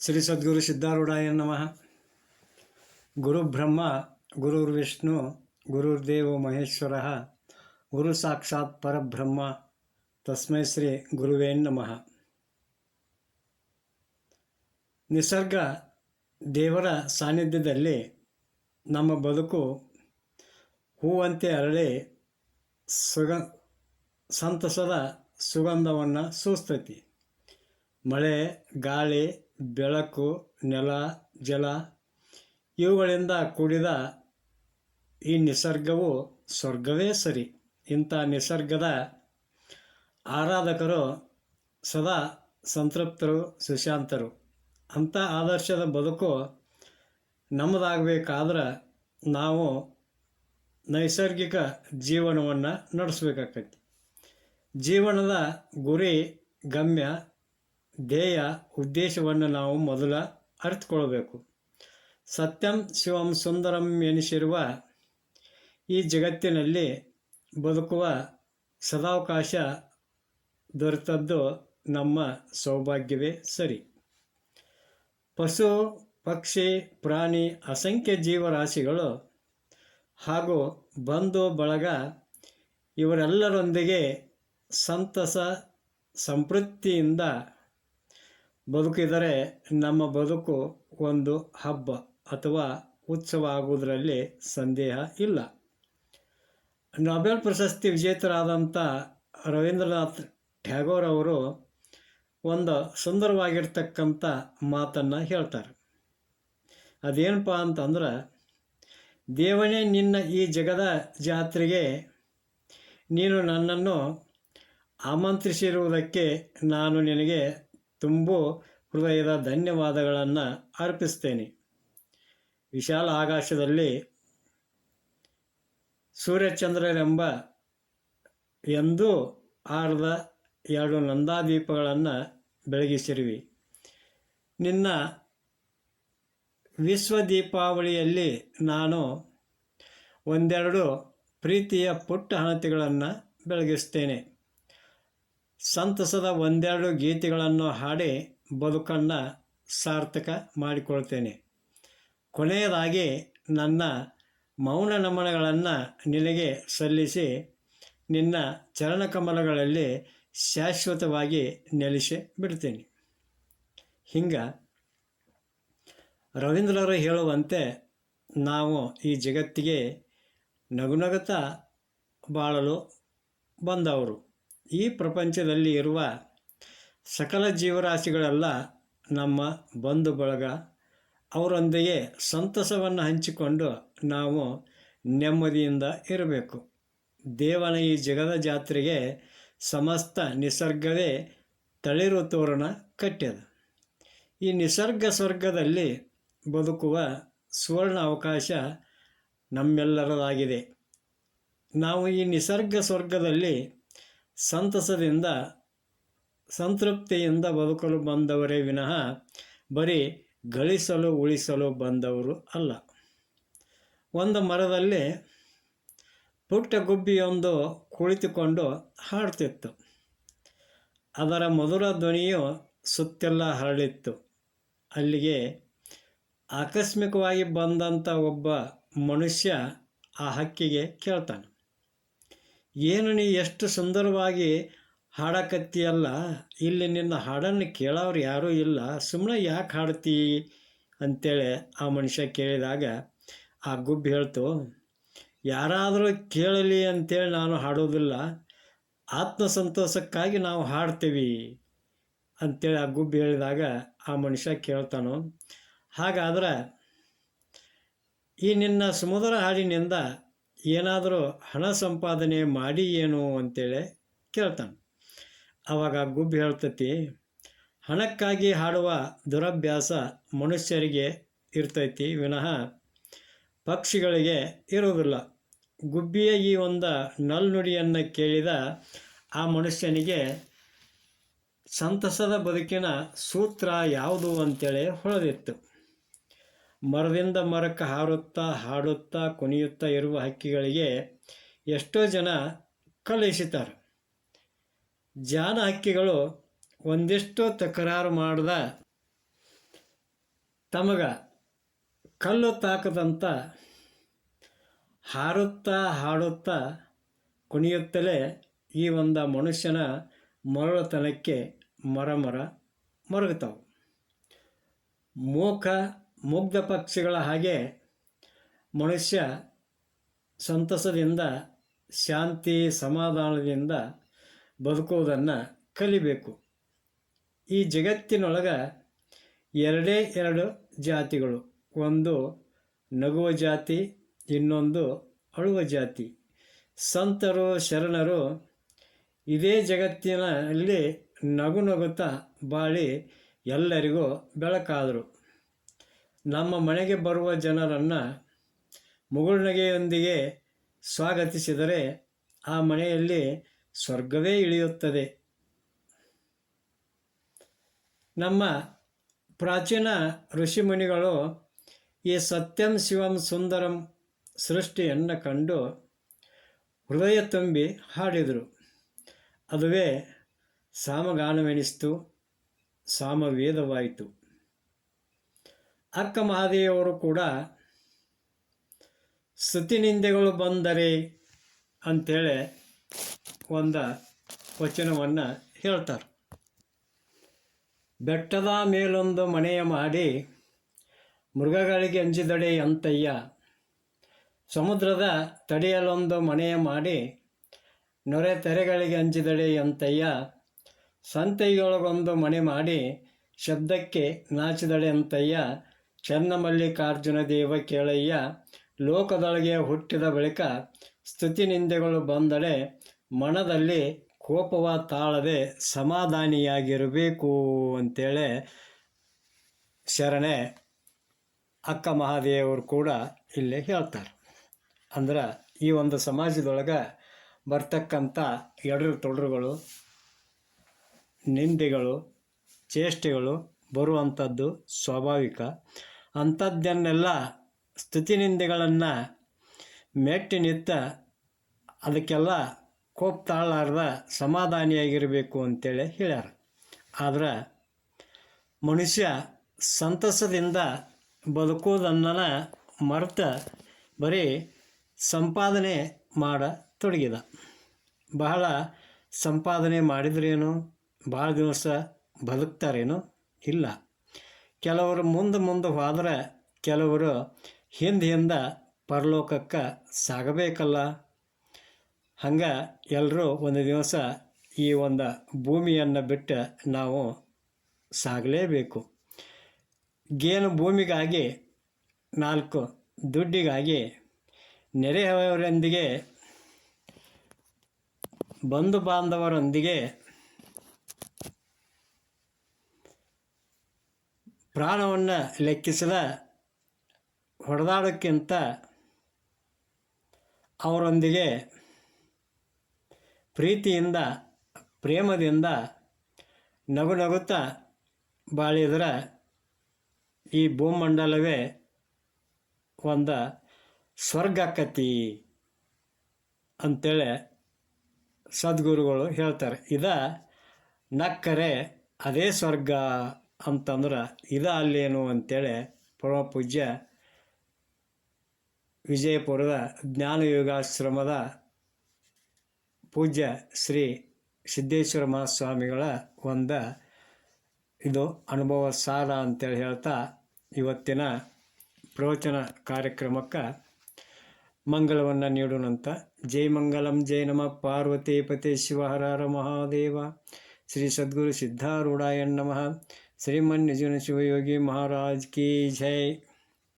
ಶ್ರೀ ಸದ್ಗುರು ಸಿದ್ಧಾರೂಢಾಯ ನಮಃ. ಗುರುಬ್ರಹ್ಮ ಗುರುರ್ವಿಷ್ಣು ಗುರುರ್ದೇವೋ ಮಹೇಶ್ವರ ಗುರು ಸಾಕ್ಷಾತ್ ಪರಬ್ರಹ್ಮ ತಸ್ಮೈ ಶ್ರೀ ಗುರುವೇ ನಮಃ. ನಿಸರ್ಗ ದೇವರ ಸಾನ್ನಿಧ್ಯದಲ್ಲಿ ನಮ್ಮ ಬದುಕು ಹೂವಂತೆ ಅರಳಿ ಸಂತಸದ ಸುಗಂಧವನ್ನು ಸೂಸ್ತೈತಿ. ಮಳೆ, ಗಾಳಿ, ಬೆಳಕು, ನೆಲ, ಜಲ ಇವುಗಳಿಂದ ಕೂಡಿದ ಈ ನಿಸರ್ಗವು ಸ್ವರ್ಗವೇ ಸರಿ. ಇಂಥ ನಿಸರ್ಗದ ಆರಾಧಕರು ಸದಾ ಸಂತೃಪ್ತರು, ಸುಶಾಂತರು. ಅಂಥ ಆದರ್ಶದ ಬದುಕು ನಮ್ಮದಾಗಬೇಕಾದ್ರೆ ನಾವು ನೈಸರ್ಗಿಕ ಜೀವನವನ್ನು ನಡೆಸಬೇಕಾಗ್ತೈತಿ. ಜೀವನದ ಗುರಿ, ಗಮ್ಯ, ಧ್ಯೇಯ, ಉದ್ದೇಶವನ್ನು ನಾವು ಮೊದಲ ಅರಿತುಕೊಳ್ಬೇಕು. ಸತ್ಯಂ ಶಿವಂ ಸುಂದರಂ ಎನಿಸಿರುವ ಈ ಜಗತ್ತಿನಲ್ಲಿ ಬದುಕುವ ಸದಾವಕಾಶ ದೊರೆತದ್ದು ನಮ್ಮ ಸೌಭಾಗ್ಯವೇ ಸರಿ. ಪಶು, ಪಕ್ಷಿ, ಪ್ರಾಣಿ, ಅಸಂಖ್ಯ ಜೀವರಾಶಿಗಳು ಹಾಗೂ ಬಂಧು ಬಳಗ ಇವರೆಲ್ಲರೊಂದಿಗೆ ಸಂತಸ ಸಂತೃಪ್ತಿಯಿಂದ ಬದುಕಿದರೆ ನಮ್ಮ ಬದುಕು ಒಂದು ಹಬ್ಬ ಅಥವಾ ಉತ್ಸವ ಆಗುವುದರಲ್ಲಿ ಸಂದೇಹ ಇಲ್ಲ. ನೊಬೆಲ್ ಪ್ರಶಸ್ತಿ ವಿಜೇತರಾದಂಥ ರವೀಂದ್ರನಾಥ್ ಟ್ಯಾಗೋರ್ ಅವರು ಒಂದು ಸುಂದರವಾಗಿರ್ತಕ್ಕಂಥ ಮಾತನ್ನು ಹೇಳ್ತಾರೆ. ಅದೇನಪ್ಪ ಅಂತಂದ್ರೆ, ದೇವನೇ ನಿನ್ನ ಈ ಜಗದ ಜಾತ್ರೆಗೆ ನೀನು ನನ್ನನ್ನು ಆಮಂತ್ರಿಸಿರುವುದಕ್ಕೆ ನಾನು ನಿನಗೆ ತುಂಬು ಹೃದಯದ ಧನ್ಯವಾದಗಳನ್ನು ಅರ್ಪಿಸ್ತೇನೆ. ವಿಶಾಲ ಆಕಾಶದಲ್ಲಿ ಸೂರ್ಯಚಂದ್ರರೆಂಬ ಎಂದೂ ಆರದ 2 ನಂದಾದೀಪಗಳನ್ನು ಬೆಳಗಿಸಿರುವಿ. ನಿನ್ನ ವಿಶ್ವ ದೀಪಾವಳಿಯಲ್ಲಿ ನಾನು ಒಂದೆರಡು ಪ್ರೀತಿಯ ಪುಟ್ಟ ಹಣತೆಗಳನ್ನು ಬೆಳಗಿಸ್ತೇನೆ. ಸಂತಸದ ಒಂದೆರಡು ಗೀತೆಗಳನ್ನು ಹಾಡಿ ಬದುಕನ್ನು ಸಾರ್ಥಕ ಮಾಡಿಕೊಳ್ತೇನೆ. ಕೊನೆಯದಾಗಿ ನನ್ನ ಮೌನ ನಮನಗಳನ್ನು ನಿನಗೆ ಸಲ್ಲಿಸಿ ನಿನ್ನ ಚರಣಕಮಲಗಳಲ್ಲಿ ಶಾಶ್ವತವಾಗಿ ನೆಲೆಸಿ ಬಿಡ್ತೇನೆ. ಹಿಂಗೆ ರವೀಂದ್ರರು ಹೇಳುವಂತೆ ನಾವು ಈ ಜಗತ್ತಿಗೆ ನಗುನಗುತ್ತಾ ಬಾಳಲು ಬಂದವರು. ಈ ಪ್ರಪಂಚದಲ್ಲಿ ಇರುವ ಸಕಲ ಜೀವರಾಶಿಗಳೆಲ್ಲ ನಮ್ಮ ಬಂಧು ಬಳಗ. ಅವರೊಂದಿಗೆ ಸಂತಸವನ್ನು ಹಂಚಿಕೊಂಡು ನಾವು ನೆಮ್ಮದಿಯಿಂದ ಇರಬೇಕು. ದೇವನ ಈ ಜಗದ ಜಾತ್ರೆಗೆ ಸಮಸ್ತ ನಿಸರ್ಗವೇ ತಳಿರು ತೋರಣ ಕಟ್ಟ್ಯದ. ಈ ನಿಸರ್ಗ ಸ್ವರ್ಗದಲ್ಲಿ ಬದುಕುವ ಸುವರ್ಣ ಅವಕಾಶ ನಮ್ಮೆಲ್ಲರದಾಗಿದೆ. ನಾವು ಈ ನಿಸರ್ಗ ಸ್ವರ್ಗದಲ್ಲಿ ಸಂತಸದಿಂದ ಸಂತೃಪ್ತಿಯಿಂದ ಬದುಕಲು ಬಂದವರೇ ವಿನಃ ಬರೀ ಗಳಿಸಲು ಉಳಿಸಲು ಬಂದವರು ಅಲ್ಲ. ಒಂದು ಮರದಲ್ಲಿ ಪುಟ್ಟ ಗುಬ್ಬಿಯೊಂದು ಕುಳಿತುಕೊಂಡು ಹಾಡ್ತಿತ್ತು. ಅದರ ಮಧುರ ಧ್ವನಿಯು ಸುತ್ತೆಲ್ಲ ಹರಡಿತ್ತು. ಅಲ್ಲಿಗೆ ಆಕಸ್ಮಿಕವಾಗಿ ಬಂದಂಥ ಒಬ್ಬ ಮನುಷ್ಯ ಆ ಹಕ್ಕಿಗೆ ಕೇಳ್ತಾನೆ, ಏನು ನೀ ಎಷ್ಟು ಸುಂದರವಾಗಿ ಹಾಡಕತ್ತೀಯಲ್ಲ, ಇಲ್ಲಿ ನಿನ್ನ ಹಾಡನ್ನು ಕೇಳೋರು ಯಾರೂ ಇಲ್ಲ, ಸುಮ್ಮನೆ ಯಾಕೆ ಹಾಡ್ತೀ ಅಂತೇಳಿ ಆ ಮನುಷ್ಯ ಕೇಳಿದಾಗ ಆ ಗುಬ್ಬಿ ಹೇಳ್ತು, ಯಾರಾದರೂ ಕೇಳಲಿ ಅಂತೇಳಿ ನಾನು ಹಾಡೋದಿಲ್ಲ, ಆತ್ಮಸಂತೋಷಕ್ಕಾಗಿ ನಾವು ಹಾಡ್ತೀವಿ ಅಂತೇಳಿ ಆ ಗುಬ್ಬಿ ಹೇಳಿದಾಗ ಆ ಮನುಷ್ಯ ಕೇಳ್ತಾನೋ, ಹಾಗಾದ್ರೆ ಈ ನಿನ್ನ ಸುಮಧುರ ಹಾಡಿನಿಂದ ಏನಾದರೂ ಹಣ ಸಂಪಾದನೆ ಮಾಡಿ ಏನು ಅಂತೇಳಿ ಕೇಳ್ತಾನೆ. ಆವಾಗ ಗುಬ್ಬಿ ಹೇಳ್ತತಿ, ಹಣಕ್ಕಾಗಿ ಹಾಡುವ ದುರಭ್ಯಾಸ ಮನುಷ್ಯರಿಗೆ ಇರ್ತೈತಿ ವಿನಃ ಪಕ್ಷಿಗಳಿಗೆ ಇರುವುದಿಲ್ಲ. ಗುಬ್ಬಿಯ ಈ ಒಂದು ನಲ್ನುಡಿಯನ್ನು ಕೇಳಿದ ಆ ಮನುಷ್ಯನಿಗೆ ಸಂತಸದ ಬದುಕಿನ ಸೂತ್ರ ಯಾವುದು ಅಂತೇಳಿ ಹೊಳೆದಿತ್ತು. ಮರದಿಂದ ಮರಕ್ಕೆ ಹಾರುತ್ತಾ ಹಾಡುತ್ತಾ ಕುಣಿಯುತ್ತಾ ಇರುವ ಹಕ್ಕಿಗಳಿಗೆ ಎಷ್ಟೋ ಜನ ಕಳುಹಿಸುತ್ತಾರೆ. ಜಾನ ಹಕ್ಕಿಗಳು ಒಂದಿಷ್ಟು ತಕರಾರು ಮಾಡದ ತಮಗ ಕಲ್ಲು ತಾಕದಂತ ಹಾರುತ್ತಾ ಹಾಡುತ್ತಾ ಕುಣಿಯುತ್ತಲೇ ಈ ಒಂದು ಮನುಷ್ಯನ ಮರಳುತನಕ್ಕೆ ಮರಗುತ್ತಾವೆ. ಮುಗ್ಧ ಪಕ್ಷಿಗಳ ಹಾಗೆ ಮನುಷ್ಯ ಸಂತಸದಿಂದ ಶಾಂತಿ ಸಮಾಧಾನದಿಂದ ಬದುಕುವುದನ್ನು ಕಲಿಬೇಕು. ಈ ಜಗತ್ತಿನೊಳಗೆ ಎರಡೇ ಎರಡು ಜಾತಿಗಳು, ಒಂದು ನಗುವ ಜಾತಿ, ಇನ್ನೊಂದು ಅಳುವ ಜಾತಿ. ಸಂತರು ಶರಣರು ಇದೇ ಜಗತ್ತಿನಲ್ಲಿ ನಗುತ್ತಾ ಬಾಳಿ ಎಲ್ಲರಿಗೂ ಬೆಳಕಾದರು. ನಮ್ಮ ಮನೆಗೆ ಬರುವ ಜನರನ್ನು ಮುಗುಳ್ನಗೆಯೊಂದಿಗೆ ಸ್ವಾಗತಿಸಿದರೆ ಆ ಮನೆಯಲ್ಲಿ ಸ್ವರ್ಗವೇ ಇಳಿಯುತ್ತದೆ. ನಮ್ಮ ಪ್ರಾಚೀನ ಋಷಿಮುನಿಗಳು ಈ ಸತ್ಯಂ ಶಿವಂ ಸುಂದರಂ ಸೃಷ್ಟಿಯನ್ನು ಕಂಡು ಹೃದಯ ತುಂಬಿ ಹಾಡಿದರು. ಅದುವೇ ಸಾಮಗಾನವೆನಿಸಿತು, ಸಾಮವೇದವಾಯಿತು. ಅಕ್ಕ ಮಹಾದೇವಿಯವರು ಕೂಡ ಸ್ತುತಿನಿಂದೆಗಳು ಬಂದರೆ ಅಂಥೇಳಿ ಒಂದು ವಚನವನ್ನು ಹೇಳ್ತಾರೆ. ಬೆಟ್ಟದ ಮೇಲೊಂದು ಮನೆಯ ಮಾಡಿ ಮೃಗಗಳಿಗೆ ಅಂಜಿದಡೆ ಅಂತಯ್ಯ, ಸಮುದ್ರದ ತಡೆಯಲೊಂದು ಮನೆಯ ಮಾಡಿ ನೊರೆ ತೆರೆಗಳಿಗೆ ಅಂಜಿದಡೆ ಅಂತಯ್ಯ, ಸಂತೆಯೊಳಗೊಂದು ಮನೆ ಮಾಡಿ ಶಬ್ದಕ್ಕೆ ನಾಚಿದಡೆ ಅಂತಯ್ಯ, ಚನ್ನಮಲ್ಲಿಕಾರ್ಜುನ ದೇವ ಕೇಳಯ್ಯ, ಲೋಕದೊಳಗೆ ಹುಟ್ಟಿದ ಬಳಿಕ ಸ್ತುತಿ ನಿಂದೆಗಳು ಬಂದಡೆ ಮನದಲ್ಲಿ ಕೋಪವ ತಾಳದೆ ಸಮಾಧಾನಿಯಾಗಿರಬೇಕು ಅಂತೇಳಿ ಶರಣೆ ಅಕ್ಕ ಮಹಾದೇವರು ಕೂಡ ಇಲ್ಲೇ ಹೇಳ್ತಾರೆ. ಅಂದ್ರೆ ಈ ಒಂದು ಸಮಾಜದೊಳಗೆ ಬರ್ತಕ್ಕಂಥ ಎಡರು ತೊಡರುಗಳು, ನಿಂದೆಗಳು, ಚೇಷ್ಟೆಗಳು ಬರುವಂಥದ್ದು ಸ್ವಾಭಾವಿಕ. ಅಂಥದ್ದನ್ನೆಲ್ಲ ಸ್ತುತಿ ನಿಂದೆಗಳನ್ನು ಮೆಟ್ಟಿ ನಿಂತ ಅದಕ್ಕೆಲ್ಲ ಕೋಪ ತಾಳಲಾರ್ದ ಸಮಾಧಾನಿಯಾಗಿರಬೇಕು ಅಂತೇಳಿ ಹೇಳ್ಯಾರ. ಆದ್ರೆ ಮನುಷ್ಯ ಸಂತಸದಿಂದ ಬದುಕುವುದನ್ನು ಮರೆತ ಬರೀ ಸಂಪಾದನೆ ಮಾಡತೊಡಗಿದ. ಬಹಳ ಸಂಪಾದನೆ ಮಾಡಿದ್ರೇನು ಭಾಳ ದಿವಸ ಬದುಕ್ತಾರೇನು? ಇಲ್ಲ. ಕೆಲವರು ಮುಂದೆ ಹೋದರೆ ಕೆಲವರು ಹಿಂದೆ ಪರಲೋಕಕ್ಕೆ ಸಾಗಬೇಕಲ್ಲ. ಹಂಗೆ ಎಲ್ಲರೂ ಒಂದು ದಿವಸ ಈ ಒಂದು ಭೂಮಿಯನ್ನು ಬಿಟ್ಟು ನಾವು ಸಾಗಲೇಬೇಕು. ಗೇನು ಭೂಮಿಗಾಗಿ, ನಾಲ್ಕು ದುಡ್ಡಿಗಾಗಿ, ನೆರೆಯವರೊಂದಿಗೆ, ಬಂಧು ಬಾಂಧವರೊಂದಿಗೆ ಪ್ರಾಣವನ್ನು ಲೆಕ್ಕಿಸದ ಹೊಡೆದಾಡೋಕ್ಕಿಂತ ಅವರೊಂದಿಗೆ ಪ್ರೀತಿಯಿಂದ ಪ್ರೇಮದಿಂದ ನಗುತ್ತಾ ಬಾಳಿದ್ರೆ ಈ ಭೂಮಂಡಲವೇ ಒಂದು ಸ್ವರ್ಗ ಆಕ್ಕತಿ ಅಂಥೇಳಿ ಸದ್ಗುರುಗಳು ಹೇಳ್ತಾರೆ. ನಕ್ಕರೆ ಅದೇ ಸ್ವರ್ಗ ಅಂತಂದ್ರೆ ಅಲ್ಲೇನು ಅಂತೇಳಿ ಪರಮ ಪೂಜ್ಯ ವಿಜಯಪುರದ ಜ್ಞಾನಯೋಗಾಶ್ರಮದ ಪೂಜ್ಯ ಶ್ರೀ ಸಿದ್ದೇಶ್ವರ ಮಹಾಸ್ವಾಮಿಗಳ ಇದು ಅನುಭವ ಸಾರ ಅಂತೇಳಿ ಹೇಳ್ತಾ ಇವತ್ತಿನ ಪ್ರವಚನ ಕಾರ್ಯಕ್ರಮಕ್ಕೆ ಮಂಗಲವನ್ನು ನೀಡೋಣಂತ. ಜೈ ಮಂಗಲಂ, ಜೈ ನಮಃ ಪಾರ್ವತಿ ಪತಿ ಶಿವ ಹರ ಹರ ಮಹಾದೇವ. ಶ್ರೀ ಸದ್ಗುರು ಸಿದ್ಧಾರೂಢಾಯ ನಮಃ. ಶ್ರೀಮನ್ ನಿಜುನ ಶಿವಯೋಗಿ ಮಹಾರಾಜ್ ಕಿ ಜೈ.